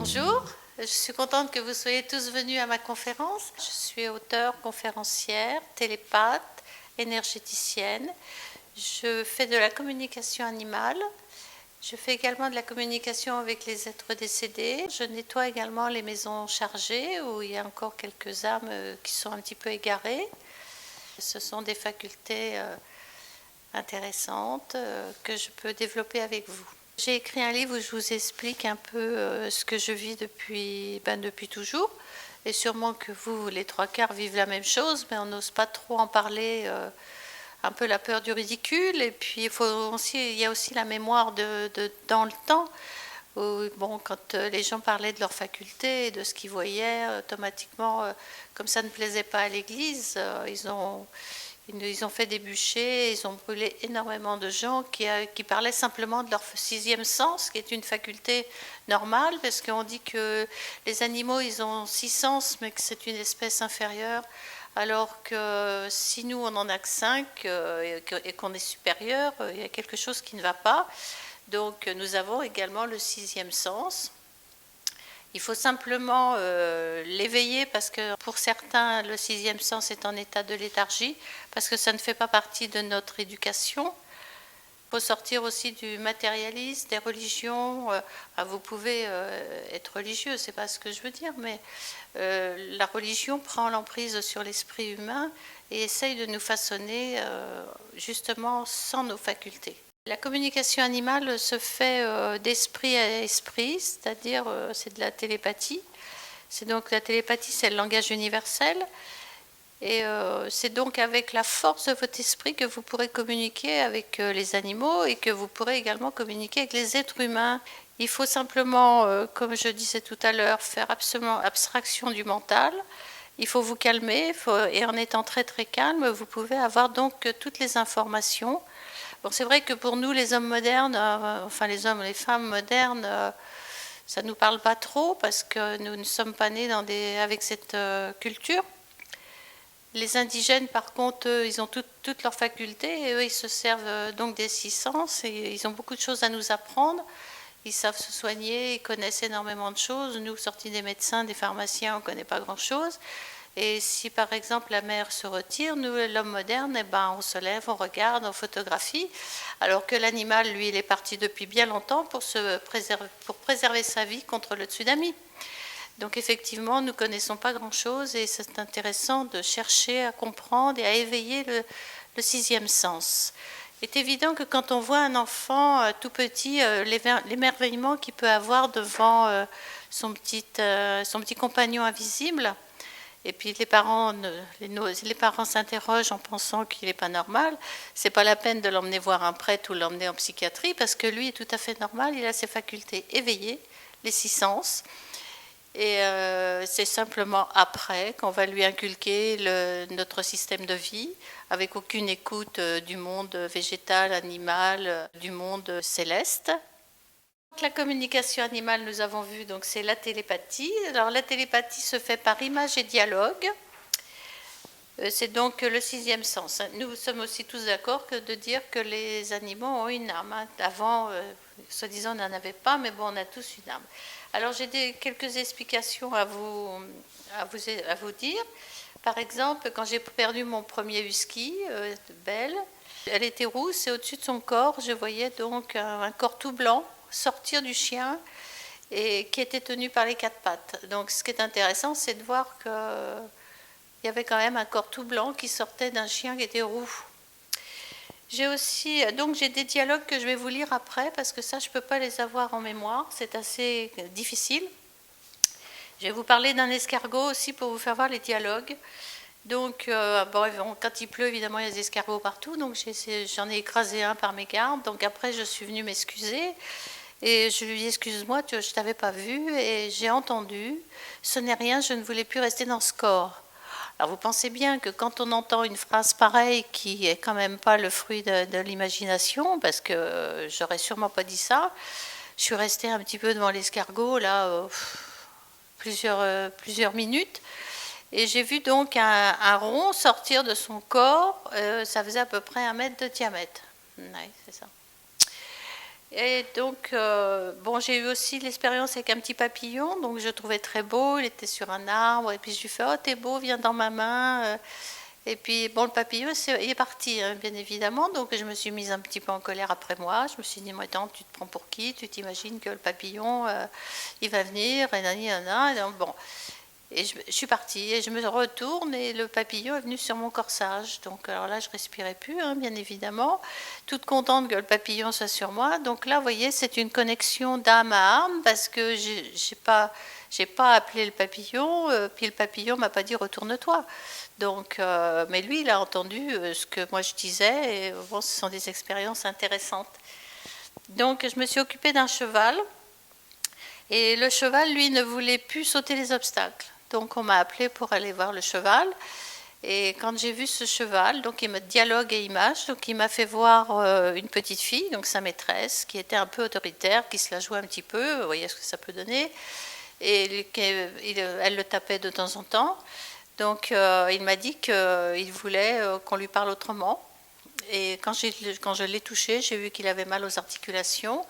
Bonjour, je suis contente que vous soyez tous venus à ma conférence. Je suis auteure, conférencière, télépathe, énergéticienne. Je fais de la communication animale. Je fais également de la communication avec les êtres décédés. Je nettoie également les maisons chargées où il y a encore quelques âmes qui sont un petit peu égarées. Ce sont des facultés intéressantes que je peux développer avec vous. J'ai écrit un livre où je vous explique un peu ce que je vis depuis toujours. Et sûrement que vous, les trois quarts, vivent la même chose, mais on n'ose pas trop en parler, un peu la peur du ridicule. Et puis il y a aussi la mémoire dans le temps, où, bon, quand les gens parlaient de leurs facultés et de ce qu'ils voyaient, automatiquement, comme ça ne plaisait pas à l'Église, ils ont fait des bûchers, ils ont brûlé énormément de gens qui parlaient simplement de leur sixième sens, qui est une faculté normale, parce qu'on dit que les animaux, ils ont six sens, mais que c'est une espèce inférieure, alors que si nous, on en a que cinq et qu'on est supérieur, il y a quelque chose qui ne va pas. Donc nous avons également le sixième sens. Il faut simplement l'éveiller parce que pour certains, le sixième sens est en état de léthargie parce que ça ne fait pas partie de notre éducation. Il faut sortir aussi du matérialisme, des religions. Vous pouvez être religieux, c'est pas ce que je veux dire, mais la religion prend l'emprise sur l'esprit humain et essaye de nous façonner justement sans nos facultés. La communication animale se fait d'esprit à esprit, c'est-à-dire c'est de la télépathie. C'est donc la télépathie, c'est le langage universel. Et c'est donc avec la force de votre esprit que vous pourrez communiquer avec les animaux et que vous pourrez également communiquer avec les êtres humains. Il faut simplement, comme je disais tout à l'heure, faire absolument abstraction du mental. Il faut vous calmer et en étant très très calme, vous pouvez avoir donc toutes les informations. Bon, c'est vrai que pour nous, les hommes modernes, enfin les hommes, les femmes modernes, ça ne nous parle pas trop parce que nous ne sommes pas nés avec cette culture. Les indigènes, par contre, eux, ils ont toutes leurs facultés et eux, ils se servent donc des six sens et ils ont beaucoup de choses à nous apprendre. Ils savent se soigner, ils connaissent énormément de choses. Nous, sortis des médecins, des pharmaciens, on ne connaît pas grand-chose. Et si par exemple la mer se retire, nous, l'homme moderne, on se lève, on regarde, on photographie, alors que l'animal, lui, il est parti depuis bien longtemps pour préserver sa vie contre le tsunami. Donc effectivement, nous ne connaissons pas grand-chose et c'est intéressant de chercher à comprendre et à éveiller le sixième sens. Il est évident que quand on voit un enfant tout petit, l'émerveillement qu'il peut avoir devant son petit compagnon invisible. Et puis les parents s'interrogent en pensant qu'il n'est pas normal. C'est pas la peine de l'emmener voir un prêtre ou l'emmener en psychiatrie parce que lui est tout à fait normal. Il a ses facultés éveillées, les six sens. Et c'est simplement après qu'on va lui inculquer notre système de vie avec aucune écoute du monde végétal, animal, du monde céleste. La communication animale, nous avons vu, donc c'est la télépathie. Alors la télépathie se fait par image et dialogue. C'est donc le sixième sens. Nous sommes aussi tous d'accord de dire que les animaux ont une âme. Avant, soi-disant, on n'en avait pas, mais bon, on a tous une âme. Alors j'ai quelques explications à vous dire. Par exemple, quand j'ai perdu mon premier husky, Belle, elle était rousse et au-dessus de son corps, je voyais donc un corps tout blanc sortir du chien et qui était tenu par les quatre pattes. Donc ce qui est intéressant, c'est de voir qu'il y avait quand même un corps tout blanc qui sortait d'un chien qui était roux. J'ai des dialogues que je vais vous lire après parce que ça je ne peux pas les avoir en mémoire, c'est assez difficile. Je vais vous parler d'un escargot aussi pour vous faire voir les dialogues. Donc quand il pleut, évidemment, il y a des escargots partout, donc j'en ai écrasé un par mégarde. Donc après, je suis venue m'excuser et je lui ai dit, excuse-moi, je ne t'avais pas vu et j'ai entendu, ce n'est rien, je ne voulais plus rester dans ce corps. Alors vous pensez bien que quand on entend une phrase pareille qui est quand même pas le fruit de l'imagination, parce que j'aurais sûrement pas dit ça, je suis restée un petit peu devant l'escargot là plusieurs minutes. Et j'ai vu donc un rond sortir de son corps, ça faisait à peu près 1 mètre de diamètre. Oui, c'est ça. Et donc, bon, j'ai eu aussi l'expérience avec un petit papillon, donc je le trouvais très beau, il était sur un arbre, et puis je lui fais, oh, t'es beau, viens dans ma main. Et puis, bon, le papillon, il est parti, hein, bien évidemment, donc je me suis mise un petit peu en colère après moi. Je me suis dit, moi, attends, tu te prends pour qui? Tu t'imagines que le papillon, il va venir, et donc, bon. Et je suis partie, et je me retourne, et le papillon est venu sur mon corsage. Donc, alors là, je respirais plus, hein, bien évidemment, toute contente que le papillon soit sur moi. Donc là, vous voyez, c'est une connexion d'âme à âme, parce que j'ai pas appelé le papillon, puis le papillon m'a pas dit retourne-toi. Donc, mais lui, il a entendu ce que moi je disais, et bon, ce sont des expériences intéressantes. Donc, je me suis occupée d'un cheval, et le cheval, lui, ne voulait plus sauter les obstacles. Donc, on m'a appelé pour aller voir le cheval. Et quand j'ai vu ce cheval, donc il me dialogue et image, donc il m'a fait voir une petite fille, donc sa maîtresse, qui était un peu autoritaire, qui se la jouait un petit peu, vous voyez ce que ça peut donner, et elle le tapait de temps en temps. Donc il m'a dit qu'il voulait qu'on lui parle autrement. Et quand je l'ai touché, j'ai vu qu'il avait mal aux articulations,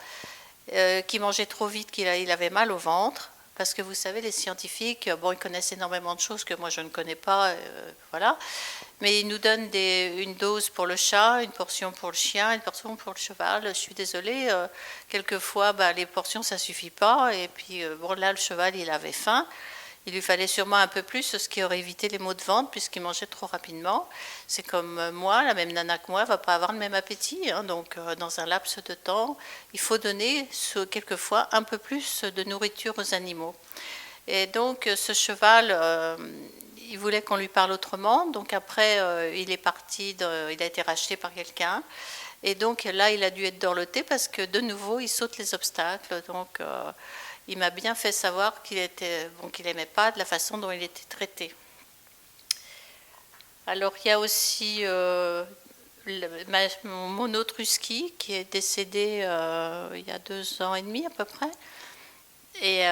qu'il mangeait trop vite, qu'il avait mal au ventre. Parce que vous savez, les scientifiques, bon, ils connaissent énormément de choses que moi je ne connais pas, voilà. Mais ils nous donnent une dose pour le chat, une portion pour le chien, une portion pour le cheval. Je suis désolée, quelquefois, les portions, ça suffit pas. Et puis, bon, là, le cheval, il avait faim. Il lui fallait sûrement un peu plus, ce qui aurait évité les maux de ventre, puisqu'il mangeait trop rapidement. C'est comme moi, la même nana que moi, ne va pas avoir le même appétit. Hein, donc, dans un laps de temps, il faut donner quelquefois un peu plus de nourriture aux animaux. Et donc, ce cheval, il voulait qu'on lui parle autrement. Donc, après, il est parti, il a été racheté par quelqu'un. Et donc, là, il a dû être dorloté parce que, de nouveau, il saute les obstacles. Donc, il m'a bien fait savoir qu'il n'aimait pas de la façon dont il était traité. Alors, il y a aussi mon autre husky qui est décédé il y a 2 ans et demi à peu près. Et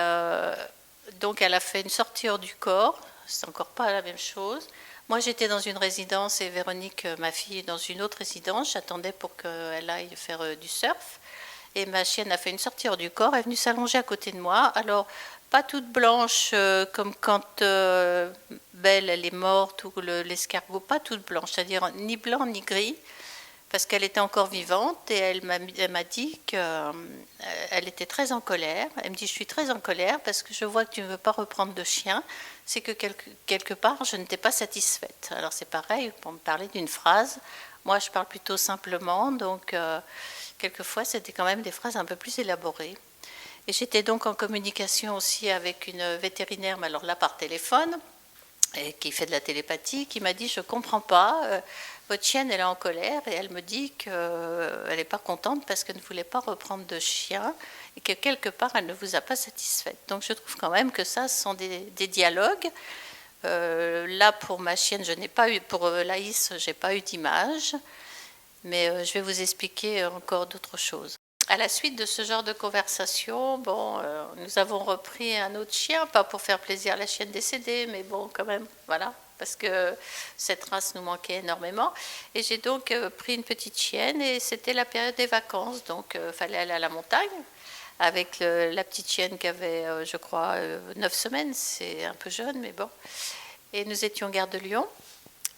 donc, elle a fait une sortie hors du corps. C'est encore pas la même chose. Moi, j'étais dans une résidence et Véronique, ma fille, est dans une autre résidence. J'attendais pour qu'elle aille faire du surf. Et ma chienne a fait une sortie hors du corps, elle est venue s'allonger à côté de moi. Alors, pas toute blanche comme quand Belle, elle est morte, ou l'escargot, pas toute blanche, c'est-à-dire ni blanc ni gris, parce qu'elle était encore vivante, et elle m'a dit qu'elle était très en colère. Elle me dit, je suis très en colère parce que je vois que tu ne veux pas reprendre de chien, c'est que quelque part, je ne t'ai pas satisfaite. Alors c'est pareil, pour me parler d'une phrase, moi je parle plutôt simplement, donc quelquefois c'était quand même des phrases un peu plus élaborées. Et j'étais donc en communication aussi avec une vétérinaire, mais alors là par téléphone, et qui fait de la télépathie, qui m'a dit, je ne comprends pas, votre chienne elle est en colère, et elle me dit qu'elle n'est pas contente parce qu'elle ne voulait pas reprendre de chien, et que quelque part elle ne vous a pas satisfaite. Donc je trouve quand même que ça, ce sont des dialogues. Là pour ma chienne, je n'ai pas eu, pour Laïs, je n'ai pas eu d'image, mais je vais vous expliquer encore d'autres choses. À la suite de ce genre de conversation, bon, nous avons repris un autre chien, pas pour faire plaisir à la chienne décédée, mais bon, quand même, voilà, parce que cette race nous manquait énormément. Et j'ai donc pris une petite chienne, et c'était la période des vacances, donc il fallait aller à la montagne avec la petite chienne qui avait, je crois, 9 semaines, c'est un peu jeune, mais bon. Et nous étions gare de Lyon.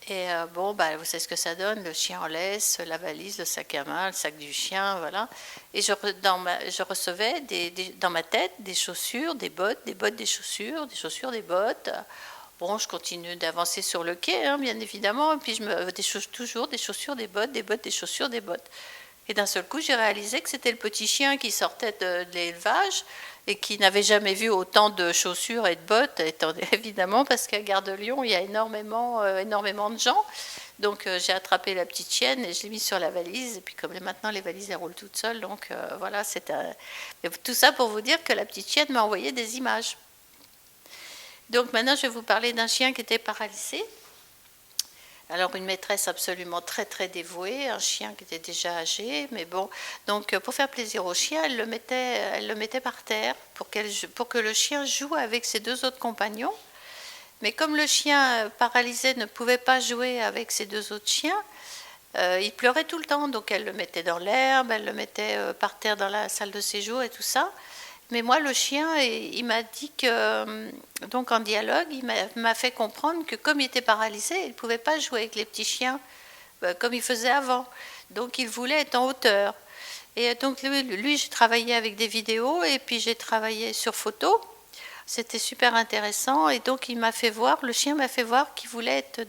Et bon, vous savez ce que ça donne, le chien en laisse, la valise, le sac à main, le sac du chien, voilà. Et je recevais dans ma tête des chaussures, des bottes, des chaussures, des chaussures, des bottes. Bon, je continue d'avancer sur le quai, hein, bien évidemment, et puis toujours des chaussures, des bottes, des chaussures, des bottes. Et d'un seul coup, j'ai réalisé que c'était le petit chien qui sortait de l'élevage et qui n'avait jamais vu autant de chaussures et de bottes, évidemment, parce qu'à Gare de Lyon, il y a énormément de gens. Donc j'ai attrapé la petite chienne et je l'ai mise sur la valise. Et puis comme maintenant les valises elles roulent toutes seules, donc voilà, tout ça pour vous dire que la petite chienne m'a envoyé des images. Donc maintenant, je vais vous parler d'un chien qui était paralysé. Alors une maîtresse absolument très très dévouée, un chien qui était déjà âgé, mais bon, donc pour faire plaisir au chien, elle le mettait par terre pour que le chien joue avec ses 2 autres compagnons. Mais comme le chien paralysé ne pouvait pas jouer avec ses 2 autres chiens, il pleurait tout le temps, donc elle le mettait dans l'herbe, elle le mettait par terre dans la salle de séjour et tout ça. Mais moi, le chien, il m'a dit que, donc en dialogue, il m'a fait comprendre que comme il était paralysé, il ne pouvait pas jouer avec les petits chiens comme il faisait avant. Donc il voulait être en hauteur. Et donc lui j'ai travaillé avec des vidéos et puis j'ai travaillé sur photo. C'était super intéressant et donc il m'a fait voir, le chien m'a fait voir qu'il voulait être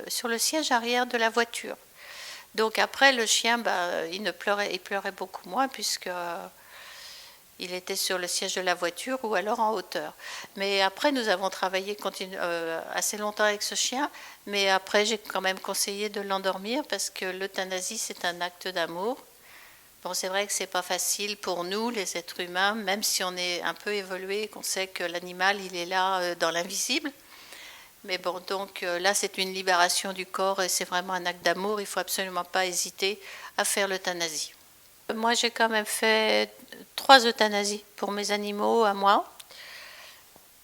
sur le siège arrière de la voiture. Donc après le chien, il pleurait beaucoup moins puisque il était sur le siège de la voiture ou alors en hauteur. Mais après, nous avons travaillé assez longtemps avec ce chien, mais après, j'ai quand même conseillé de l'endormir parce que l'euthanasie, c'est un acte d'amour. Bon, c'est vrai que c'est pas facile pour nous, les êtres humains, même si on est un peu évolué, qu'on sait que l'animal, il est là dans l'invisible. Mais bon, donc là, c'est une libération du corps et c'est vraiment un acte d'amour. Il faut absolument pas hésiter à faire l'euthanasie. Moi, j'ai quand même fait 3 euthanasies pour mes animaux à moi.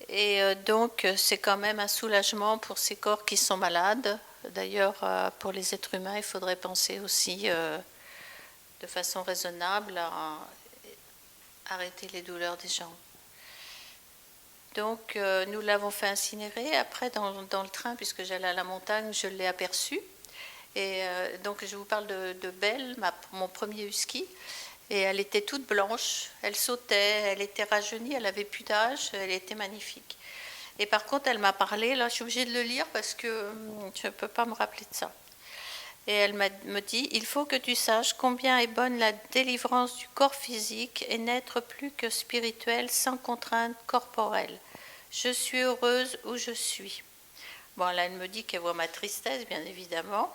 Et donc, c'est quand même un soulagement pour ces corps qui sont malades. D'ailleurs, pour les êtres humains, il faudrait penser aussi de façon raisonnable à arrêter les douleurs des gens. Donc, nous l'avons fait incinérer. Après, dans le train, puisque j'allais à la montagne, je l'ai aperçu. Et donc, je vous parle de Belle, mon premier husky. Et elle était toute blanche, elle sautait, elle était rajeunie, elle avait plus d'âge, elle était magnifique. Et par contre, elle m'a parlé, là je suis obligée de le lire parce que je ne peux pas me rappeler de ça. Et elle me dit, il faut que tu saches combien est bonne la délivrance du corps physique et n'être plus que spirituel sans contrainte corporelle. Je suis heureuse où je suis. Bon, là elle me dit qu'elle voit ma tristesse, bien évidemment.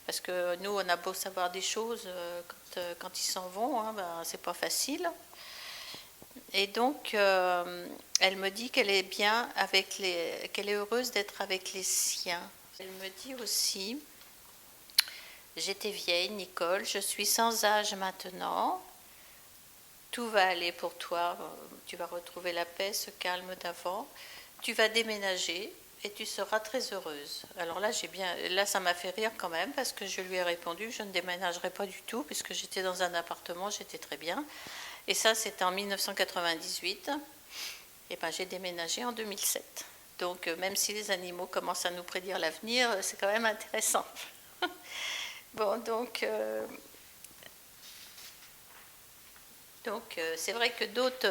Parce que nous, on a beau savoir des choses quand ils s'en vont, hein, c'est pas facile. Et donc, elle me dit qu'elle est bien qu'elle est heureuse d'être avec les siens. Elle me dit aussi, j'étais vieille, Nicole, je suis sans âge maintenant. Tout va aller pour toi, tu vas retrouver la paix, ce calme d'avant. Tu vas déménager. Et tu seras très heureuse. Alors là, là, ça m'a fait rire quand même parce que je lui ai répondu que je ne déménagerai pas du tout puisque j'étais dans un appartement, j'étais très bien. Et ça, c'était en 1998. Et j'ai déménagé en 2007. Donc, même si les animaux commencent à nous prédire l'avenir, c'est quand même intéressant. Bon, donc c'est vrai que d'autres,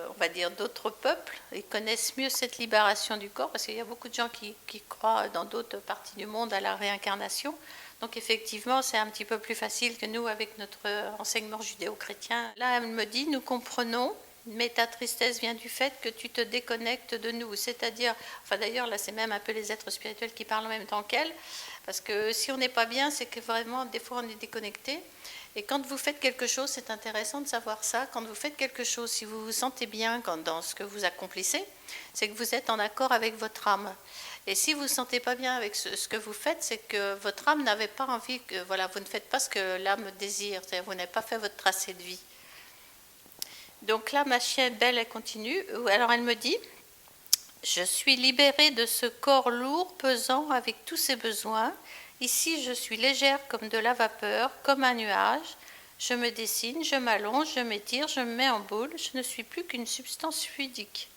on va dire d'autres peuples, ils connaissent mieux cette libération du corps parce qu'il y a beaucoup de gens qui croient dans d'autres parties du monde à la réincarnation. Donc effectivement, c'est un petit peu plus facile que nous avec notre enseignement judéo-chrétien. Là, elle me dit, nous comprenons, mais ta tristesse vient du fait que tu te déconnectes de nous. C'est-à-dire, enfin d'ailleurs, là c'est même un peu les êtres spirituels qui parlent en même temps qu'elle, parce que si on n'est pas bien, c'est que vraiment, des fois, on est déconnecté. Et quand vous faites quelque chose, c'est intéressant de savoir ça, quand vous faites quelque chose, si vous vous sentez bien dans ce que vous accomplissez, c'est que vous êtes en accord avec votre âme. Et si vous ne vous sentez pas bien avec ce que vous faites, c'est que votre âme n'avait pas envie, voilà, vous ne faites pas ce que l'âme désire, c'est-à-dire vous n'avez pas fait votre tracé de vie. Donc là, ma chienne Belle, elle continue. Alors elle me dit, je suis libérée de ce corps lourd, pesant, avec tous ses besoins. Ici, je suis légère comme de la vapeur, comme un nuage. Je me dessine, je m'allonge, je m'étire, je me mets en boule. Je ne suis plus qu'une substance fluidique.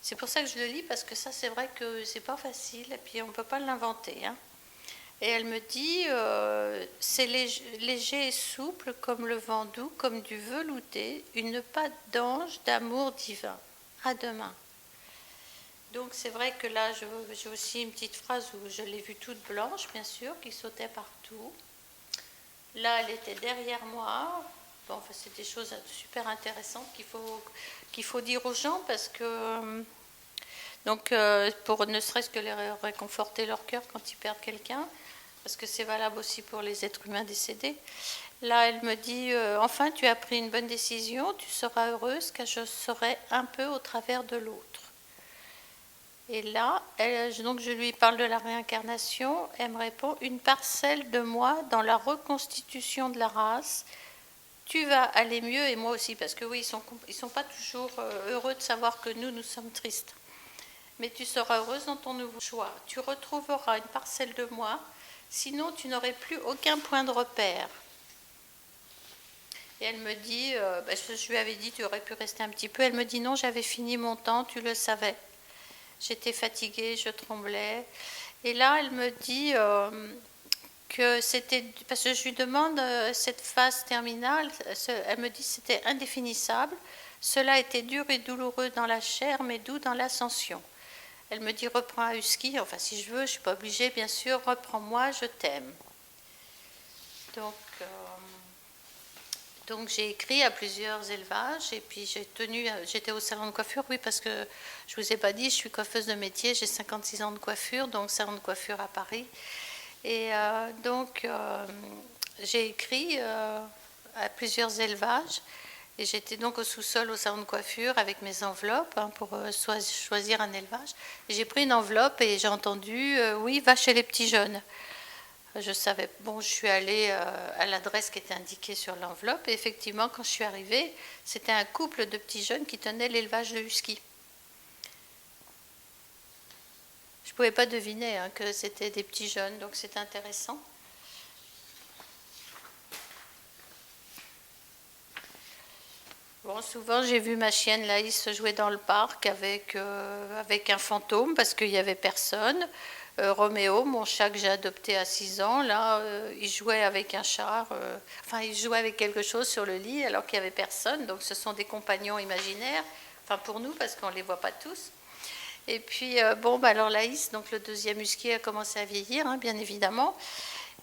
C'est pour ça que je le lis, parce que ça, c'est vrai que c'est pas facile, et puis on ne peut pas l'inventer. Hein. Et elle me dit, c'est léger et souple comme le vent doux, comme du velouté, une patte d'ange d'amour divin. À demain. Donc c'est vrai que là, j'ai aussi une petite phrase où je l'ai vue toute blanche, bien sûr, qui sautait partout. Là, elle était derrière moi. Bon, enfin, c'est des choses super intéressantes qu'il faut dire aux gens parce que, donc, pour ne serait-ce que les réconforter leur cœur quand ils perdent quelqu'un, parce que c'est valable aussi pour les êtres humains décédés. Là, elle me dit, enfin, tu as pris une bonne décision, tu seras heureuse car je serai un peu au travers de l'autre. Et là, donc je lui parle de la réincarnation, elle me répond, une parcelle de moi dans la reconstitution de la race, tu vas aller mieux et moi aussi, parce que oui, ils sont pas toujours heureux de savoir que nous sommes tristes. Mais tu seras heureuse dans ton nouveau choix. Tu retrouveras une parcelle de moi Sinon, tu n'aurais plus aucun point de repère. Et elle me dit, je lui avais dit, tu aurais pu rester un petit peu. Elle me dit, non, j'avais fini mon temps, tu le savais. J'étais fatiguée, je tremblais. Et là, elle me dit que c'était, parce que je lui demande cette phase terminale, elle me dit que c'était indéfinissable. Cela était dur et douloureux dans la chair, mais doux dans l'ascension. Elle me dit, reprends à husky, enfin si je veux, je ne suis pas obligée, bien sûr, reprends-moi, je t'aime. Donc j'ai écrit à plusieurs élevages et puis j'étais au salon de coiffure, oui, parce que je ne vous ai pas dit, je suis coiffeuse de métier, j'ai 56 ans de coiffure, donc salon de coiffure à Paris. Et j'ai écrit à plusieurs élevages et j'étais donc au sous-sol au salon de coiffure avec mes enveloppes pour choisir un élevage. Et j'ai pris une enveloppe et j'ai entendu oui, va chez les petits jeunes. Je savais, bon, je suis allée à l'adresse qui était indiquée sur l'enveloppe et effectivement, quand je suis arrivée, c'était un couple de petits jeunes qui tenaient l'élevage de husky. Je ne pouvais pas deviner que c'était des petits jeunes, donc c'est intéressant. Bon, souvent, j'ai vu ma chienne Laïs jouer dans le parc avec un fantôme parce qu'il n'y avait personne. Roméo, mon chat que j'ai adopté à 6 ans, là, il jouait avec un chat, il jouait avec quelque chose sur le lit alors qu'il n'y avait personne. Donc ce sont des compagnons imaginaires, enfin pour nous parce qu'on ne les voit pas tous. Et puis, alors Laïs, donc le deuxième husky a commencé à vieillir, bien évidemment.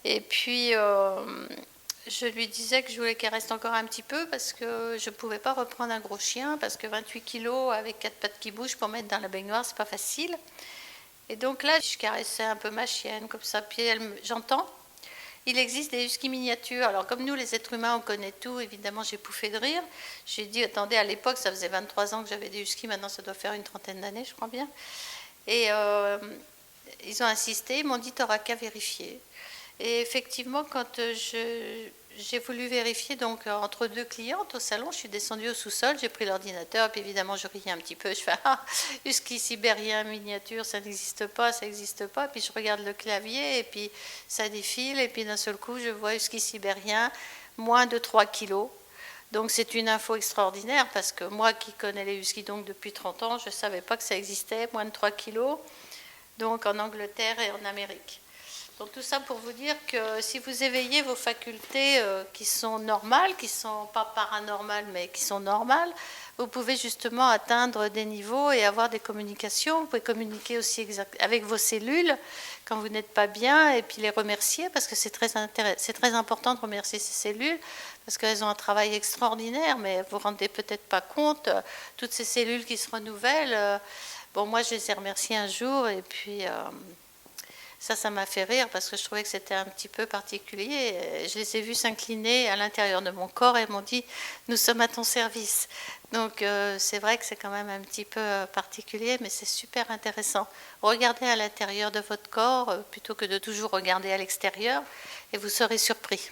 Et puis, je lui disais que je voulais qu'elle reste encore un petit peu parce que je ne pouvais pas reprendre un gros chien parce que 28 kilos avec 4 pattes qui bougent pour mettre dans la baignoire, c'est pas facile. Et donc là, je caressais un peu ma chienne, comme ça, puis j'entends. Il existe des huskies miniatures. Alors, comme nous, les êtres humains, on connaît tout, évidemment, j'ai pouffé de rire. J'ai dit, attendez, à l'époque, ça faisait 23 ans que j'avais des huskies, maintenant, ça doit faire une trentaine d'années, je crois bien. Et ils ont insisté, ils m'ont dit, t'auras qu'à vérifier. Et effectivement, quand j'ai voulu vérifier, donc entre deux clientes au salon, je suis descendue au sous-sol, j'ai pris l'ordinateur, puis évidemment je riais un petit peu, je fais husky sibérien miniature, ça n'existe pas, puis je regarde le clavier, et puis ça défile, et puis d'un seul coup je vois husky sibérien, moins de 3 kilos. Donc c'est une info extraordinaire, parce que moi qui connais les huskies donc depuis 30 ans, je ne savais pas que ça existait, moins de 3 kilos, donc en Angleterre et en Amérique. Donc tout ça pour vous dire que si vous éveillez vos facultés qui sont normales, qui ne sont pas paranormales, mais qui sont normales, vous pouvez justement atteindre des niveaux et avoir des communications. Vous pouvez communiquer aussi avec vos cellules quand vous n'êtes pas bien et puis les remercier parce que c'est très important de remercier ces cellules parce qu'elles ont un travail extraordinaire, mais vous ne vous rendez peut-être pas compte, toutes ces cellules qui se renouvellent. Moi je les ai remerciées un jour et puis... Ça m'a fait rire parce que je trouvais que c'était un petit peu particulier. Je les ai vus s'incliner à l'intérieur de mon corps et m'ont dit « Nous sommes à ton service ». Donc c'est vrai que c'est quand même un petit peu particulier, mais c'est super intéressant. Regardez à l'intérieur de votre corps plutôt que de toujours regarder à l'extérieur et vous serez surpris.